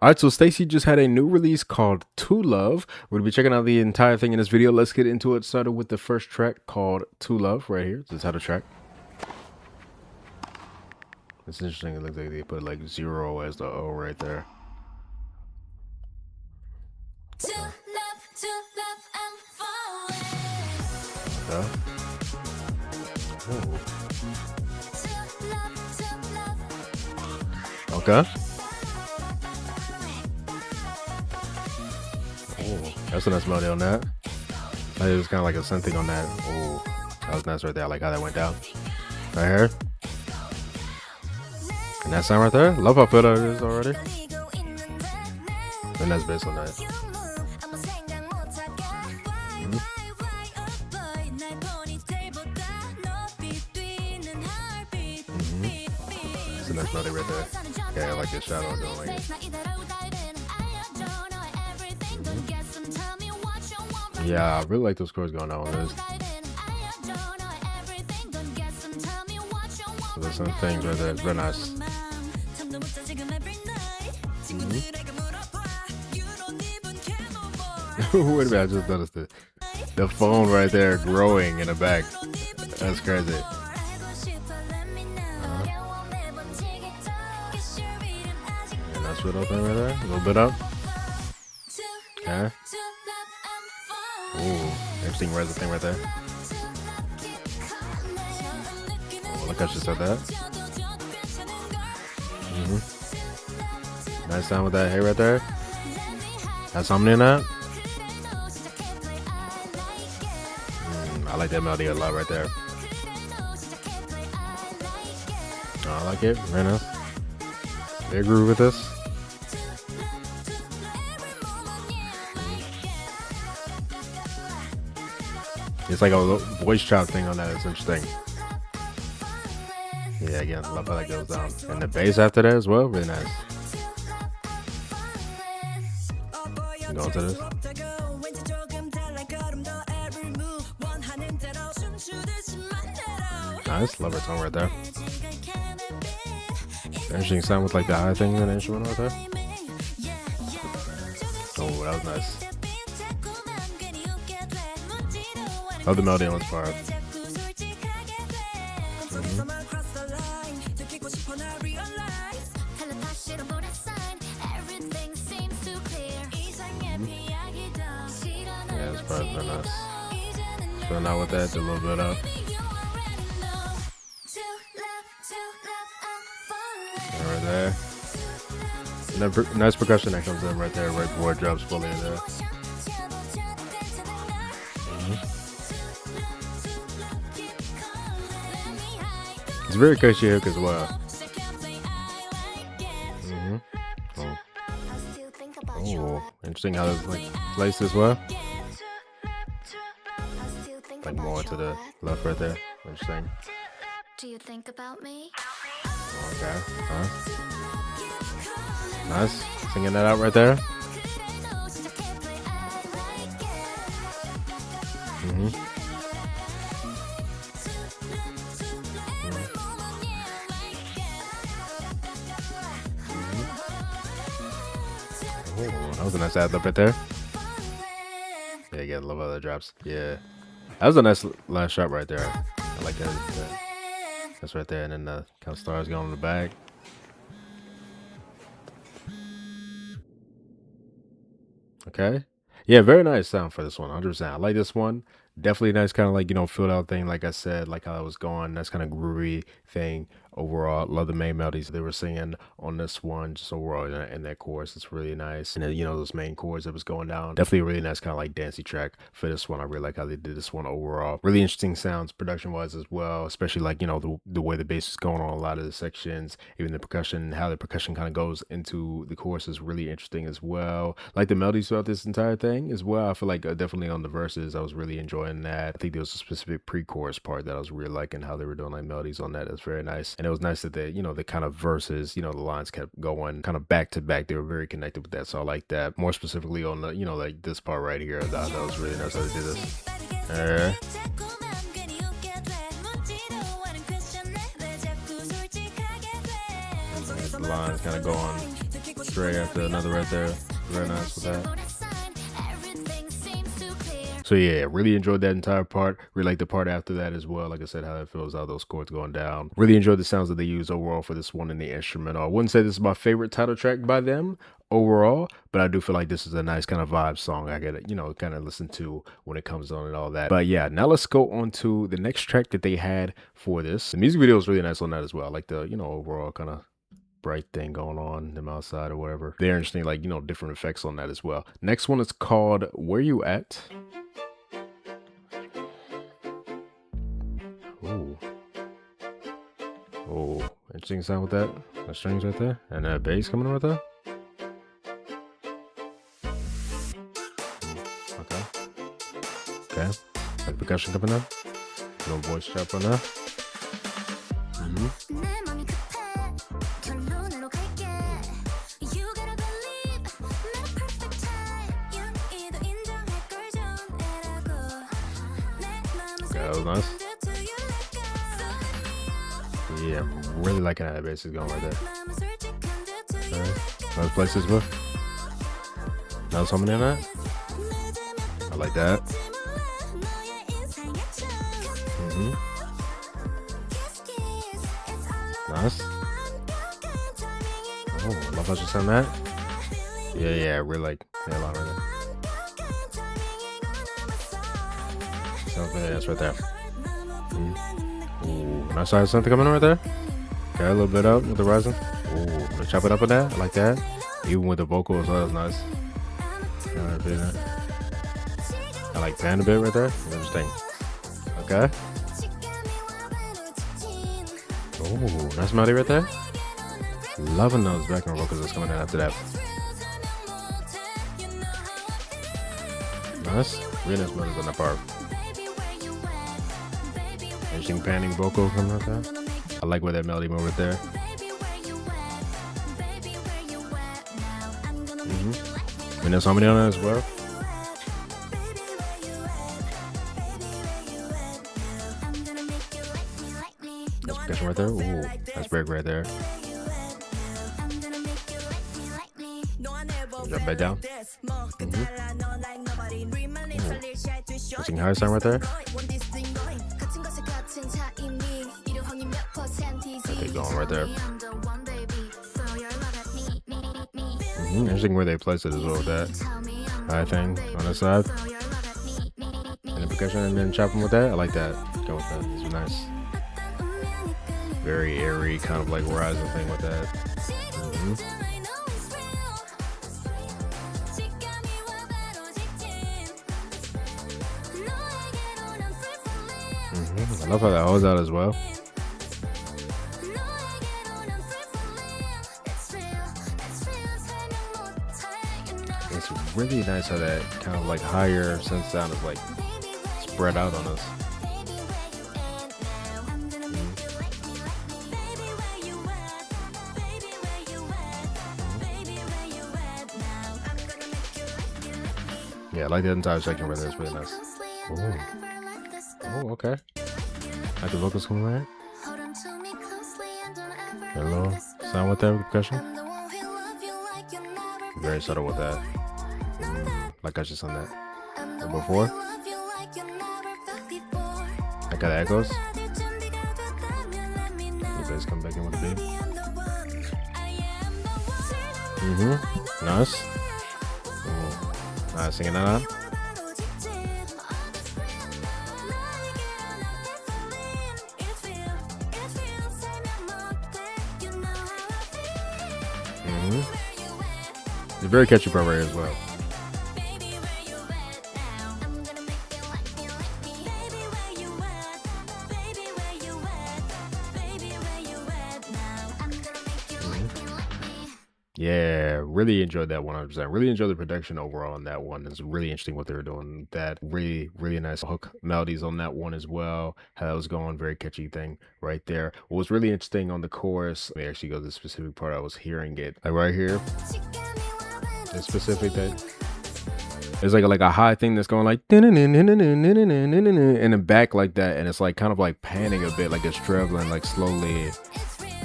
Alright, so STAYC just had a new release called To Love. We're gonna be checking out the entire thing in this video. Let's get into it. Started with the first track called To Love right here. It's the title track. It's interesting. It looks like they put like 0 as the O right there. Okay. Oh, that's a nice melody on that. It was kind of like a synth thing on that. Oh, that was nice right there. I like how that went down. Right here. And that sound right there. Love how filled it is already. And that's bass on that. It's a nice melody right there. Yeah, I like this shadow. I don't like it. Yeah, I really like those chords going on this. So there's some things right there. It's very nice. Wait a minute, I just noticed the phone right there growing in the back. That's crazy. And that's little thing right there. A little bit up. Okay. Ooh, interesting resin thing right there. Oh, look how she said that. Nice sound with that hair right there. Has something in that. I like that melody a lot right there. I like it. Very nice. Big groove with this. It's like a voice chop thing on that. It's interesting. Yeah, again, I love how that goes down. And the bass after that as well, really nice. Going to this. Nice, love her tone right there. Interesting sound with like the high thing in the instrument right there. Oh, that was nice. Love the melody on this part. Yeah, this part's been nice. Filling out with that, do a little bit up. Right there. Nice percussion that comes in right there, right before it drops fully in there. It's very cushy hook as well. Oh, interesting how it's like placed as well. Like more to the left right there. Interesting. Do you think about me? Okay. Nice. Singing that out right there. Oh, that was a nice ad lib right there. Yeah, again, love how that drops. Yeah. That was a nice last shot right there. I like that. That's right there. And then the kind of stars going in the back. Okay. Yeah, very nice sound for this one. 100%. I like this one. Definitely nice, kind of like, filled out thing. Like I said, like how it was going. That's kind of groovy thing overall. Love the main melodies they were singing on this one. Just overall in that chorus, it's really nice. And then, those main chords that was going down. Definitely a really nice kind of like dancey track for this one. I really like how they did this one overall. Really interesting sounds production wise as well. Especially like, the way the bass is going on a lot of the sections. Even the percussion, how the percussion kind of goes into the chorus is really interesting as well. Like the melodies throughout this entire thing as well. I feel like definitely on the verses, I was really enjoying that. I think there was a specific pre-chorus part that I was really liking how they were doing like melodies on that. That's very nice. And it was nice that they, the kind of verses, the lines kept going kind of back to back. They were very connected with that. So I like that. More specifically on the, like this part right here. That was really nice how they did this. The lines kind of go on Stray after another right there. Very nice with that. So yeah, really enjoyed that entire part. Really like the part after that as well. Like I said, how that feels, how those chords going down. Really enjoyed the sounds that they use overall for this one in the instrumental. I wouldn't say this is my favorite title track by them overall, but I do feel like this is a nice kind of vibe song I get, kind of listen to when it comes on and all that. But yeah, now let's go on to the next track that they had for this. The music video is really nice on that as well. I like the, overall kind of bright thing going on them outside or whatever. They're interesting, like, different effects on that as well. Next one is called Where You At. Ooh. Oh, interesting sound with that. The strings right there. And that bass coming in right there. Okay. Okay. Like percussion coming up. No voice trap on that. Okay, that was nice. Yeah, I'm really liking how that bass is going right there. Nice places, bro. Now something in that. I like that. Nice. Oh, I love how you sound that. Yeah, I really like that line right there. Sounds really nice right there. Ooh, nice side something coming in right there. Okay, a little bit up with the rising. Ooh, let's chop it up with that. I like that. Even with the vocal as well, that's nice. I like pan a bit right there. Interesting. Okay. Oh, nice melody right there. Loving those background vocals that's coming in after that. Nice. Really nice melodies on that part. Interesting panning vocal coming out there. I like where that melody moved right there. And there's somebody on that as well. That's percussion right there. Ooh, that's break right there. Drop back down. Sing high sound right there. Okay, going right there. Interesting where they place it as well with that high thing on the side. And the percussion and then chop them with that. I like that. Go with that. It's nice. Very airy, kind of like rising thing with that. I love how that holds out as well. It's really nice how that kind of like higher synth sound is like spread out on us. Yeah, I like that entire section right there. It's really nice. Oh, okay. Like the vocals coming right. Hello. Sound with that with percussion. Very subtle with that. Like I just on that. And before. I got echoes. The bass come back in with the beat. Nice. Nice, singing that out. It's a very catchy part right here as well. Yeah, really enjoyed that 100%. Really enjoyed the production overall on that one. It's really interesting what they were doing. That really nice hook melodies on that one as well. How that was going, very catchy thing right there. What was really interesting on the chorus, let me actually go to the specific part I was hearing it. Like right here, the specific that it's like a high thing that's going like in the back like that, and it's like kind of like panning a bit, like it's traveling like slowly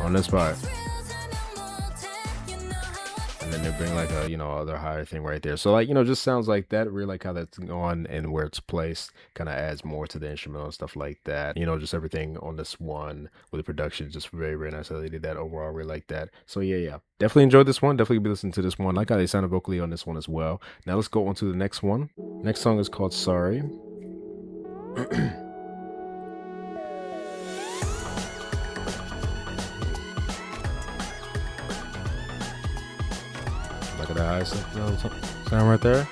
on this part. And and then they bring like a other higher thing right there. So like just sounds like that. Really like how that's going and where it's placed. Kind of adds more to the instrumental and stuff like that. Just everything on this one with the production, just very very nice how they did that overall. Really like that. So yeah, definitely enjoyed this one. Definitely be listening to this one. Like how they sounded vocally on this one as well. Now let's go on to the next one. Next song is called Sorry. Look at the high sound right there.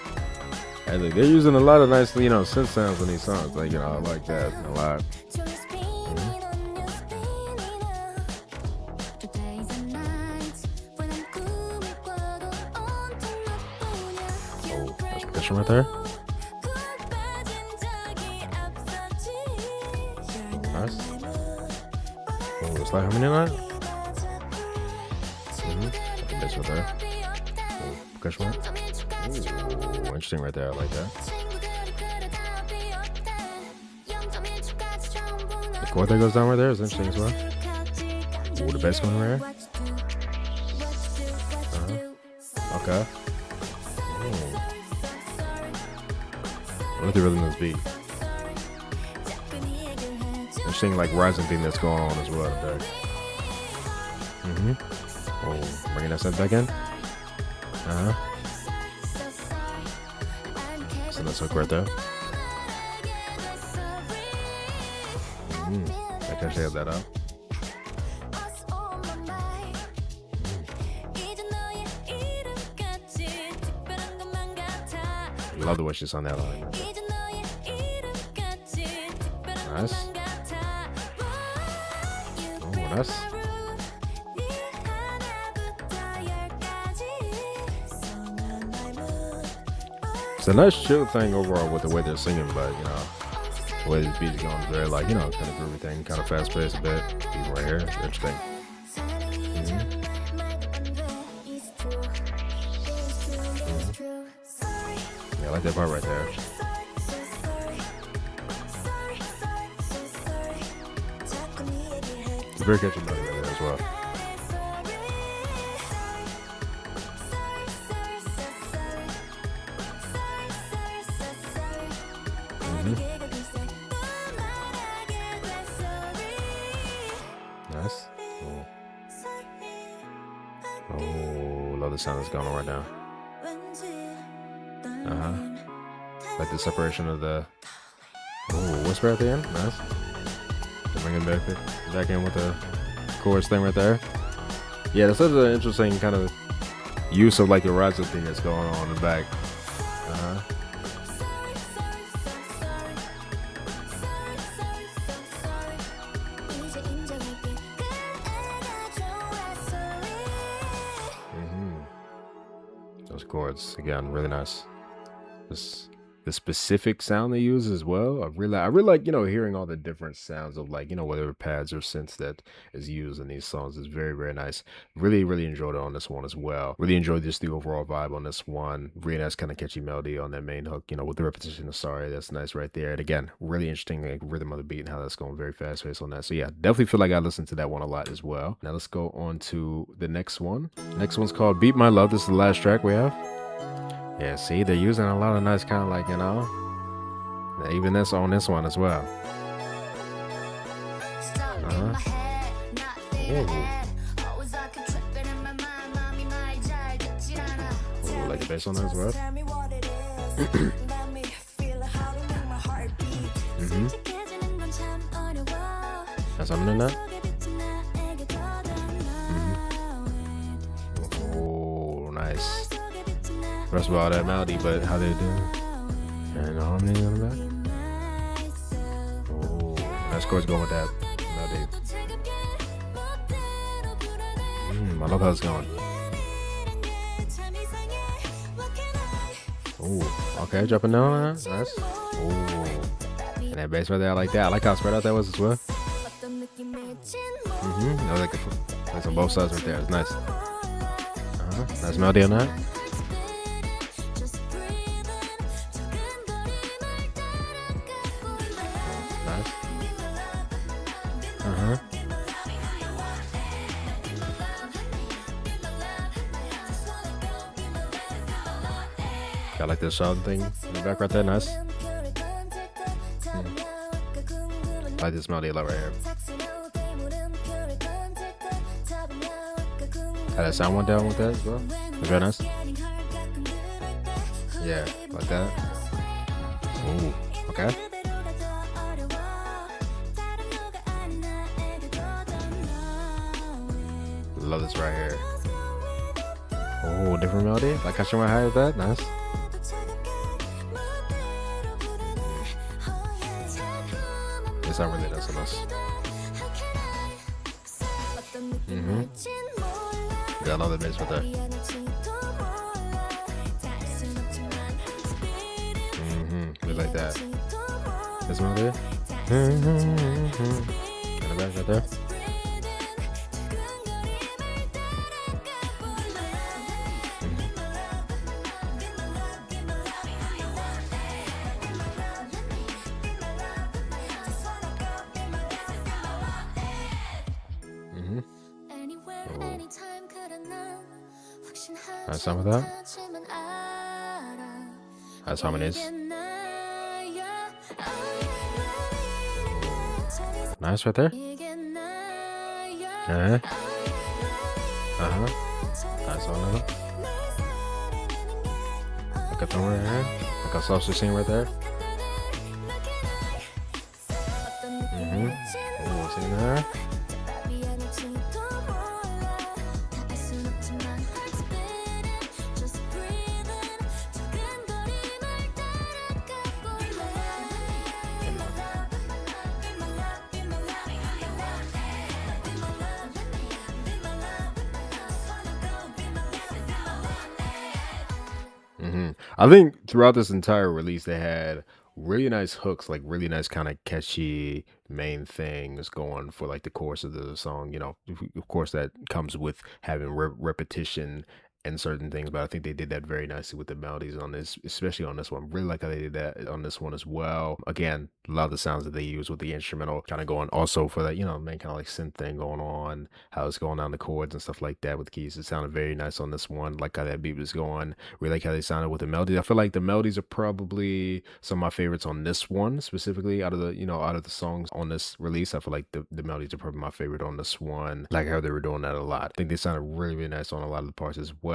And like, they're using a lot of nice, synth sounds in these songs. Like, I like that a lot. Oh, that's percussion right there. Nice. Oh, it's like harmony in that. That's right there. Oh, percussion right. Ooh, interesting right there. I like that. The chord that goes down right there is interesting as well. Ooh, the bass going right there. Okay. Ooh. What if the rhythm of this beat? Interesting, like rising thing that's going on as well today. Oh, bringing that set back in. So that's hook right there. I can shave that up. Love the way she's on that line. Nice. Oh, nice. It's a nice chill thing overall with the way they're singing, but the way this beat's going is very like kind of groovy thing, kind of fast paced a bit. Beat right here, it's interesting. Yeah, I like that part right there. It's a very catchy melody right there as well. Nice. Oh, love the sound that's going on right now. Like the separation of the whisper at the end. Nice. Bringing back in with the chorus thing right there. Yeah, that's such an interesting kind of use of like the rising thing that's going on in the back. Those chords again, really nice. The specific sound they use as well. I really like hearing all the different sounds of like whatever pads or synths that is used in these songs. Is very very nice. Really enjoyed it on this one as well. Really enjoyed just the overall vibe on this one. Really nice kind of catchy melody on that main hook. With the repetition of Sorry, that's nice right there. And again, really interesting like rhythm of the beat and how that's going very fast paced on that. So yeah, definitely feel like I listened to that one a lot as well. Now let's go on to the next one. Next one's called Beat My Love. This is the last track we have. Yeah, see, they're using a lot of nice kind of like, even this on this one as well. Ooh, like the bass on that as well. Has something in that? Oh, nice. Rest of all that melody, but how they do and the harmony on the back. Oh, nice chords going with that melody. I love how it's going. Oh, okay, dropping down on that. Nice. Oh, and that bass right there, I like that. I like how spread out that was as well. I like it's on both sides right there. It's nice. Nice melody on that. Got like this sound thing in the back right there, nice. I like this melody a lot right here. Had that sound one down with that as well. It's very nice. Yeah, like that. Ooh, okay. Love this right here. Oh, different melody. Like catching my high with that. Nice. It's not really nice on us. Yeah, I love the bass right there. We like that. This one there. And the back right there. Nice sound with that. That's how it is. Nice right there. Nice on that. Like a thumb right here. Like a sausage scene right there. Ooh, see there. I think throughout this entire release, they had really nice hooks, like really nice kind of catchy main things going for like the course of the song. You know, of course, that comes with having repetition and certain things, but I think they did that very nicely with the melodies on this, especially on this one. Really like how they did that on this one as well. Again, a lot of the sounds that they use with the instrumental kind of going also for that, you know, main kind of like synth thing going on, how it's going down the chords and stuff like that with the keys. It sounded very nice on this one. Like how that beat was going. Really like how they sounded with the melodies. I feel like the melodies are probably some of my favorites on this one specifically out of the, you know, out of the songs on this release. I feel like the melodies are probably my favorite on this one. Like how they were doing that a lot. I think they sounded really, really nice on a lot of the parts as well.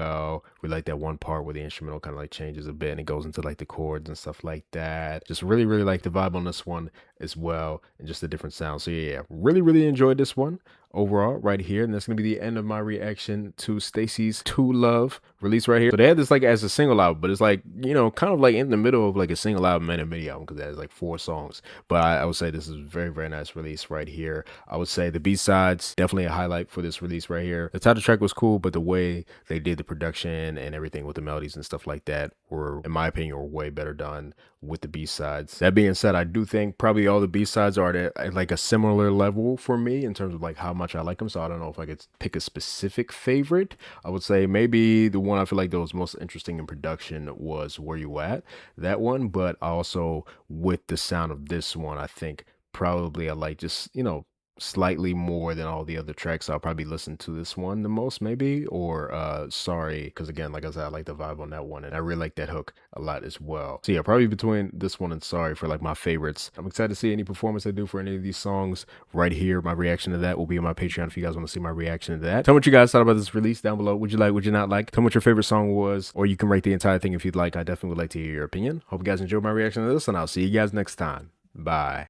We like that one part where the instrumental kind of like changes a bit and it goes into like the chords and stuff like that. Just really, really like the vibe on this one as well, and just the different sounds. So yeah, really, really enjoyed this one overall right here. And that's gonna be the end of my reaction to STAYC's To Love release right here. So they had this like as a single album, but it's like, you know, kind of like in the middle of like a single album and a mini album because it has like 4 songs. But I would say this is a very, very nice release right here. I would say the B-sides definitely a highlight for this release right here. The title track was cool, but the way they did the production and everything with the melodies and stuff like that were, in my opinion, were way better done with the B-sides. That being said, I do think probably all the B-sides are at like a similar level for me in terms of like how much I like them. So I don't know if I could pick a specific favorite. I would say maybe the one I feel like that was most interesting in production was Where You At, that one. But also with the sound of this one, I think probably I like just, you know, slightly more than all the other tracks. I'll probably listen to this one the most maybe, or Sorry, because again, like I said, I like the vibe on that one and I really like that hook a lot as well. So yeah, probably between this one and Sorry for like my favorites. I'm excited to see any performance I do for any of these songs right here. My reaction to that will be on my Patreon if you guys want to see my reaction to that. Tell me what you guys thought about this release down below. Would you like, would you not like? Tell me what your favorite song was, or you can rate the entire thing if you'd like. I definitely would like to hear your opinion. Hope you guys enjoyed my reaction to this, and I'll see you guys next time. Bye.